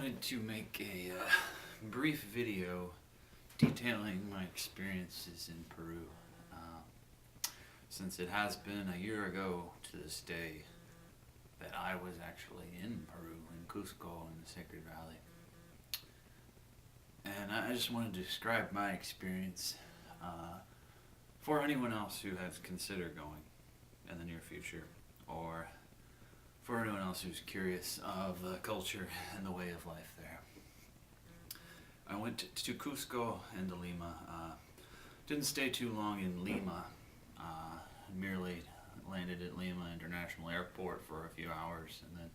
wanted to make a brief video detailing my experiences in Peru. Since it has been a year ago to this day that I was actually in Peru, in Cusco, in the Sacred Valley. And I just wanted to describe my experience for anyone else who has considered going in the near future, or for anyone else who's curious of the culture and the way of life there. I went to Cusco and to Lima. Didn't stay too long in Lima. Merely landed at Lima International Airport for a few hours and then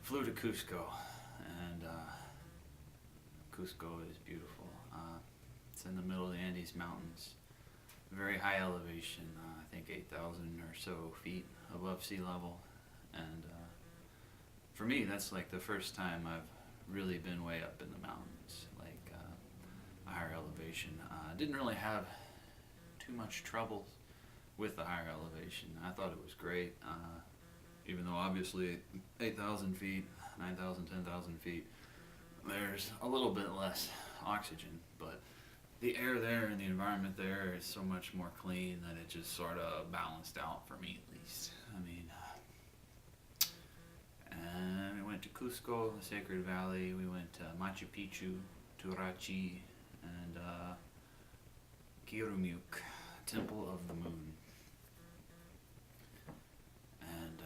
flew to Cusco. And Cusco is beautiful. It's in the middle of the Andes Mountains. Very high elevation, I think 8,000 or so feet above sea level. And for me, that's like the first time I've really been way up in the mountains, like a higher elevation. Didn't really have too much trouble with the higher elevation. I thought it was great, even though obviously 8,000 feet, 9,000, 10,000 feet, there's a little bit less oxygen, but the air there and the environment there is so much more clean that it just sort of balanced out for me, at least. And we went to Cusco, the Sacred Valley. We went to Machu Picchu, to Rachi, and Killarumiyoc, Temple of the Moon. And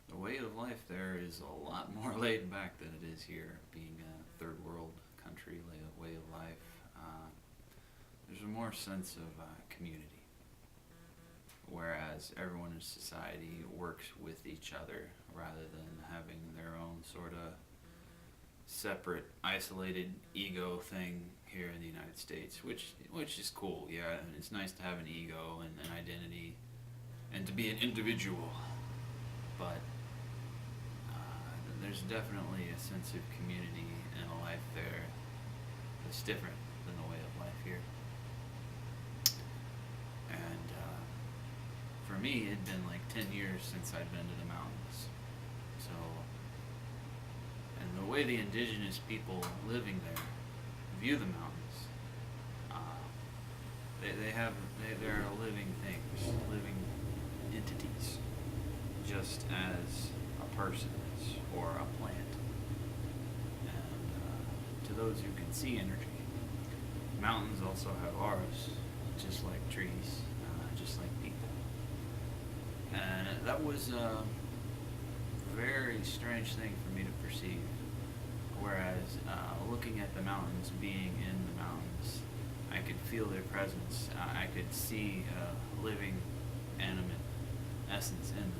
the way of life there is a lot more laid back than it is here, being a third world country way of life. There's a more sense of community, whereas everyone in society works with each other rather than having their own sort of separate, isolated ego thing here in the United States, which is cool. Yeah, and it's nice to have an ego and an identity and to be an individual, but there's definitely a sense of community and a life there that's different than the way of life here. And for me, it'd been like 10 years since I'd been to the mountains. So, and the way the indigenous people living there view the mountains, they're living things, living entities, just as a person is, or a plant. And to those who can see energy, mountains also have auras, just like trees, just like people. And that was a very strange thing for me to perceive. Whereas looking at the mountains, being in the mountains, I could feel their presence. I could see a living, animate essence in them.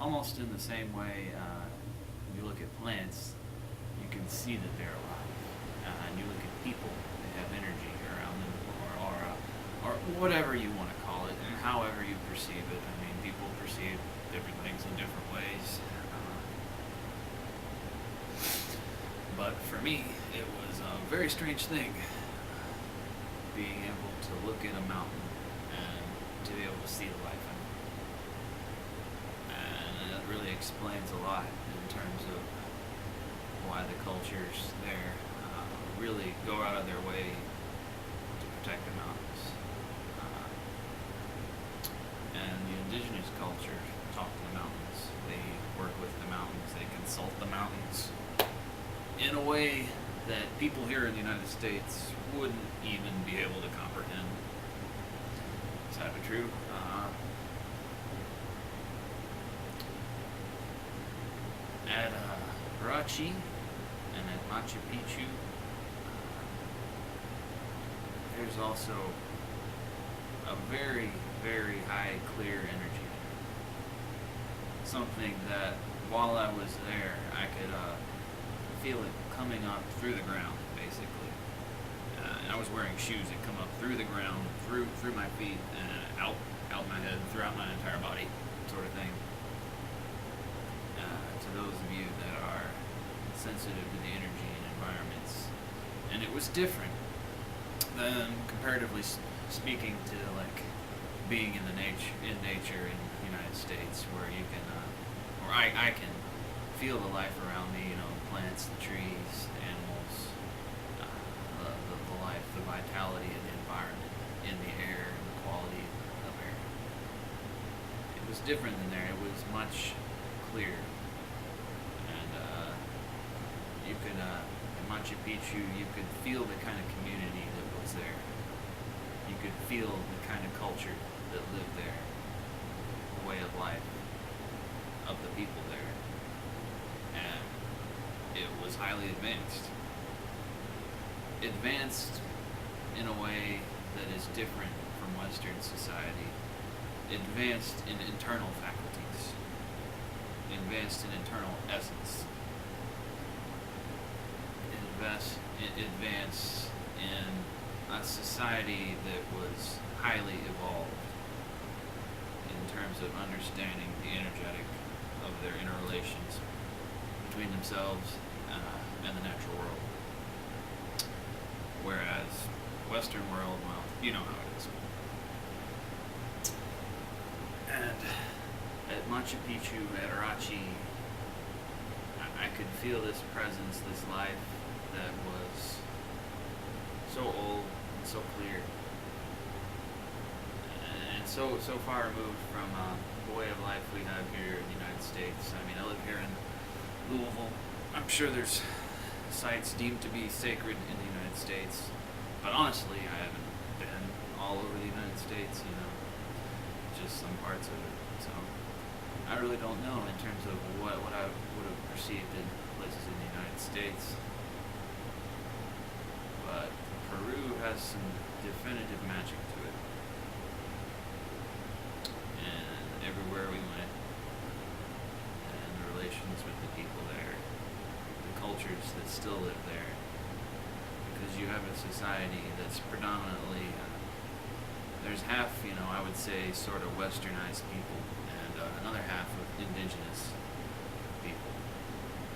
Almost in the same way, when you look at plants, you can see that they're alive. And you look at people, they have energy around them, or aura, or whatever you want to call it, and however you perceive it. I mean, people perceive different things in different ways. But for me, it was a very strange thing, being able to look at a mountain and to be able to see the life in it. And it really explains a lot in terms of why the cultures there really go out of their way to protect the mountains. And the indigenous culture talk to the mountains. They work with the mountains. They consult the mountains in a way that people here in the United States wouldn't even be able to comprehend. Is that true? At Rachi and at Machu Picchu, there's also a very, very high clear energy there. Something that while I was there, I could feel it coming up through the ground, basically. And I was wearing shoes that come up through the ground, through my feet, and out my head, throughout my entire body, sort of thing. To those of you that are sensitive to the energy and environments. And it was different than, comparatively speaking, to like being in nature in the United States, where you can, or I can feel the life around me, the plants, the trees, the animals, the life, the vitality of the environment, in the air, and the quality of air. It was different than there. It was much clearer. And you could, in Machu Picchu, you could feel the kind of community that was there. You could feel the kind of culture that lived there, the way of life of the people there. And it was highly advanced. Advanced in a way that is different from Western society. Advanced in internal faculties. Advanced in internal essence. Advanced in a society that was highly evolved in terms of understanding the energetic of their interrelations between themselves and the natural world. Whereas Western world, well, you know how it is. And at Machu Picchu, at Rachi, I could feel this presence, this life that was so old and so clear, and so far removed from the way of life we have here in the United States. I mean, I live here in Louisville. I'm sure there's sites deemed to be sacred in the United States, but honestly, I haven't been all over the United States, just some parts of it. So I really don't know in terms of what I would have perceived in places in the United States. But Peru has some definitive magic to it. And everywhere we went, and the relations with the people there, the cultures that still live there, because you have a society that's predominantly, there's half, I would say, sort of westernized people, and another half of indigenous people.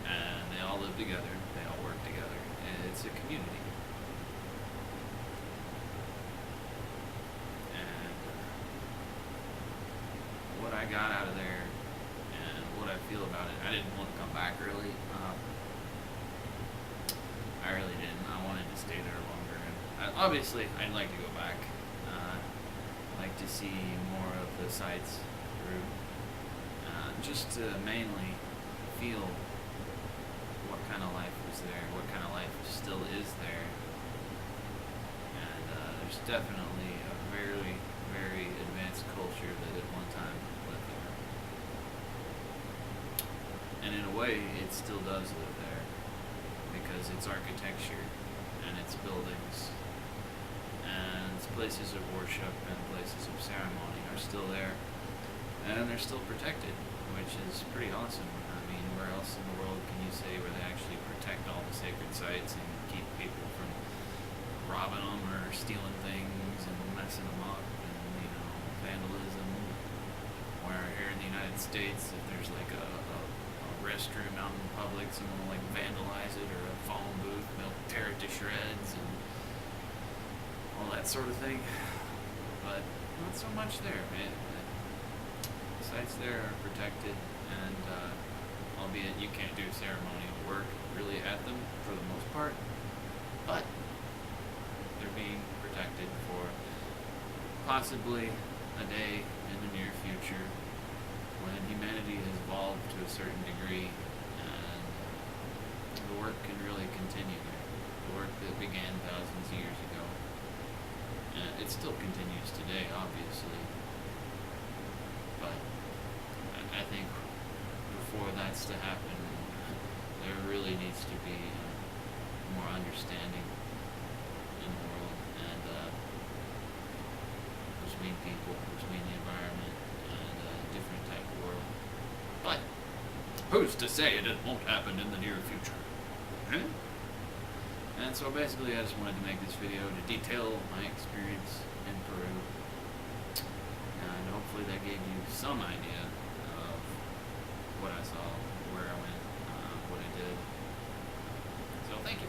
And they all live together, they all work together, and it's a community. What I got out of there and what I feel about it, I didn't want to come back really. I really didn't. I wanted to stay there longer. And obviously, I'd like to go back. I'd like to see more of the sites through, just to mainly feel what kind of life was there, what kind of life still is there. And there's definitely a very, very advanced culture that at one time lived there. And in a way, it still does live there, because its architecture and its buildings and its places of worship and places of ceremony are still there, and they're still protected, which is pretty awesome. I mean, where else in the world can you say where they actually protect all the sacred sites and keep people from robbing them or stealing things and messing them up and, vandalism? Where here in the United States, if there's like a restroom out in public, someone will like vandalize it, or a phone booth, they'll tear it to shreds and all that sort of thing. But not so much there, man. The sites there are protected, and albeit you can't do ceremonial work really at them for the most part, but they're being protected for possibly a day in the near future when humanity has evolved to a certain degree and the work can really continue there. The work that began thousands of years ago. It still continues today, obviously. But I think before that's to happen, there really needs to be more understanding in the world, and between people, between the environment, and a different type of world. But who's to say it won't happen in the near future? Okay? And so basically I just wanted to make this video to detail my experience in Peru, and hopefully that gave you some idea of what I saw, where I went, what I did. So thank you.